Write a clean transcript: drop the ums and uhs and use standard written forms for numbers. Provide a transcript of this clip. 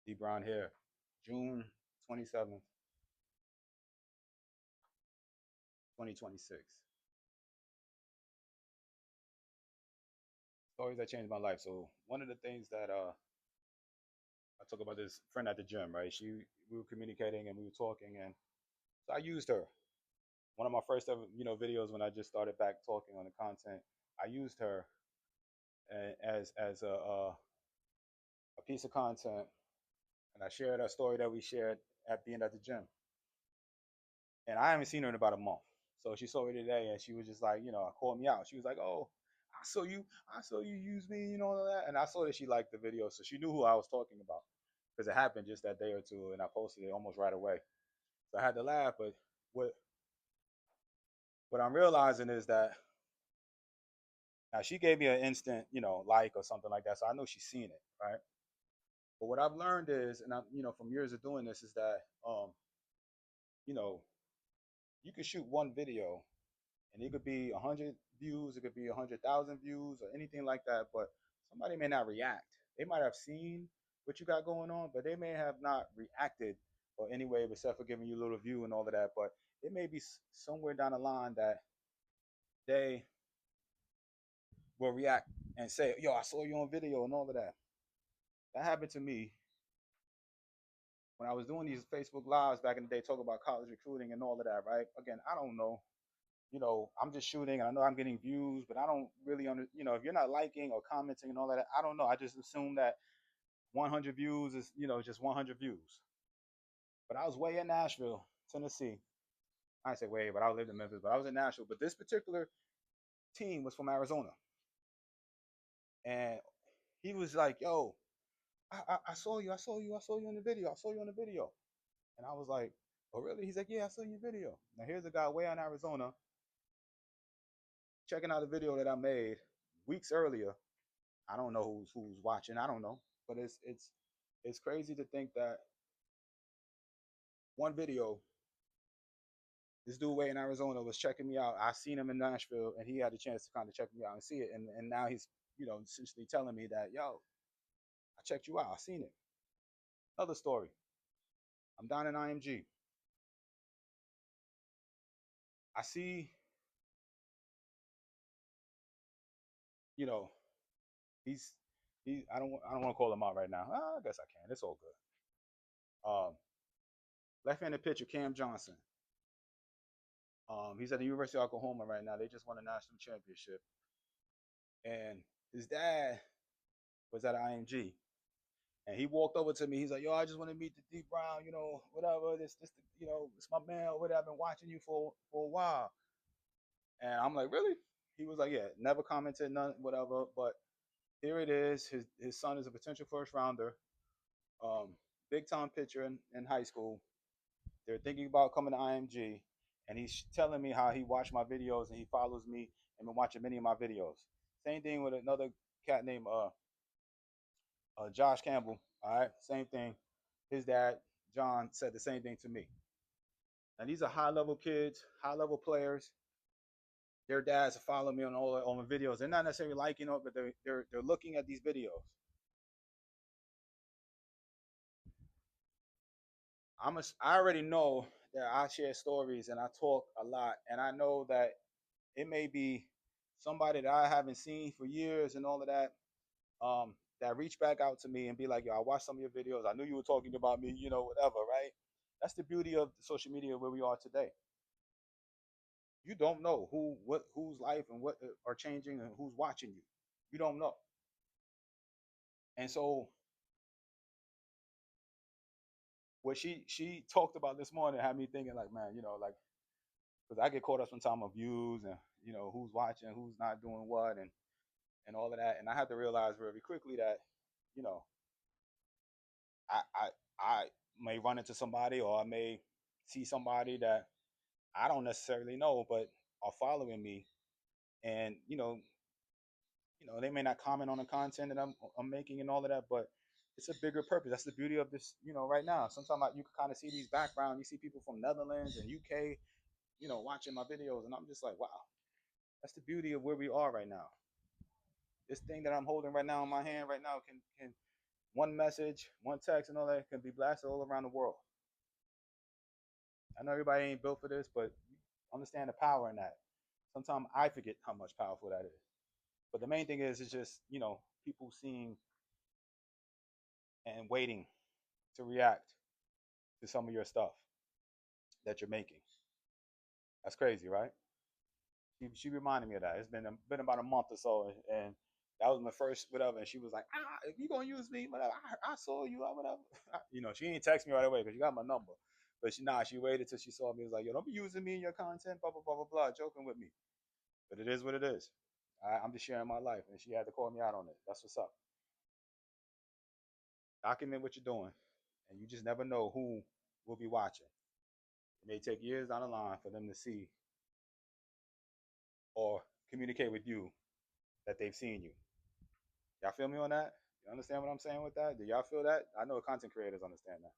Deep brown hair. June 27th, 2026. Stories that changed my life. So one of the things that I talk about this friend at the gym, right? We were communicating and we were talking, and so I used her. One of my first ever, videos when I just started back talking on the content. I used her as a piece of content, and I shared a story that we shared at being at the gym. And I haven't seen her in about a month. So she saw me today, and she was just like, called me out. She was like, "Oh, I saw you use me, all that." And I saw that she liked the video, so she knew who I was talking about because it happened just that day or two, and I posted it almost right away. So I had to laugh. But what what I'm realizing is that now she gave me an instant, like or something like that, so I know she's seen it, right? But what I've learned is, and from years of doing this, is that you know, you can shoot one video and it could be 100 views, it could be 100,000 views, or anything like that. But somebody may not react. They might have seen what you got going on, but they may have not reacted or any way except for giving you a little view and all of that. But it may be somewhere down the line that they will react and say, "Yo, I saw you on video" and all of that. That happened to me when I was doing these Facebook lives back in the day, talking about college recruiting and all of that. Right? Again, I don't know. I'm just shooting and I know I'm getting views, but I don't really if you're not liking or commenting and all that, I don't know. I just assume that 100 views is, just 100 views. But I was way in Nashville, Tennessee. I didn't say way, but I lived in Memphis, but I was in Nashville. But this particular team was from Arizona. And he was like, "Yo, I saw you. I saw you. I saw you in the video. I saw you on the video." And I was like, "Oh, really?" He's like, "Yeah, I saw your video." Now, here's a guy way in Arizona checking out a video that I made weeks earlier. I don't know who's watching. I don't know, but it's crazy to think that one video, this dude way in Arizona was checking me out. I seen him in Nashville, and he had a chance to kind of check me out and see it, and now he's essentially telling me that, "Yo, I checked you out. I seen it." Another story. I'm down in IMG. I see, you know, he's I don't want to call him out right now. I guess I can. It's all good. Left-handed pitcher Cam Johnson. He's at the University of Oklahoma right now. They just won a national championship, and his dad was at IMG, and he walked over to me. He's like, "Yo, I just want to meet the Deep Brown, whatever. It's my man. Whatever. I've been watching you for a while." And I'm like, "Really?" He was like, "Yeah, never commented, none, whatever. But here it is. His son is a potential first rounder, um, big time pitcher in high school. They're thinking about coming to IMG, and he's telling me how he watched my videos and he follows me and been watching many of my videos. Same thing with another cat named Josh Campbell. All right, same thing. His dad John said the same thing to me. And these are high level kids, high level players. Their dads are following me on all the videos. They're not necessarily liking it, but they're looking at these videos. I already know that I share stories and I talk a lot, and I know that it may be somebody that I haven't seen for years and all of that, that reach back out to me and be like, "Yo, I watched some of your videos. I knew you were talking about me, whatever, right?" That's the beauty of social media where we are today. You don't know whose life and what are changing and who's watching you. You don't know. And so what she talked about this morning had me thinking like, man, like, because I get caught up sometimes of views and who's watching, who's not doing what, and all of that. And I had to realize very quickly that you know I I I may run into somebody or I may see somebody that I don't necessarily know, but are following me, and they may not comment on the content that I'm making and all of that, but it's a bigger purpose. That's the beauty of this, right now. Sometimes you can kind of see these background. You see people from Netherlands and UK, watching my videos, and I'm just like, wow, that's the beauty of where we are right now. This thing that I'm holding right now in my hand right now can one message, one text, and all that can be blasted all around the world. I know everybody ain't built for this, but understand the power in that. Sometimes I forget how much powerful that is. But the main thing is, it's just people seeing and waiting to react to some of your stuff that you're making. That's crazy, right? She reminded me of that. It's been about a month or so, and that was my first whatever. And she was like, if you gonna use me, whatever. I saw you, whatever. She didn't text me right away because she got my number. But she waited till she saw me. It was like, yo, don't be using me in your content, blah blah blah blah blah, joking with me. But it is what it is. I'm just sharing my life, and she had to call me out on it. That's what's up. Document what you're doing, and you just never know who will be watching. It may take years down the line for them to see or communicate with you that they've seen you. Y'all feel me on that? You understand what I'm saying with that? Do y'all feel that? I know content creators understand that.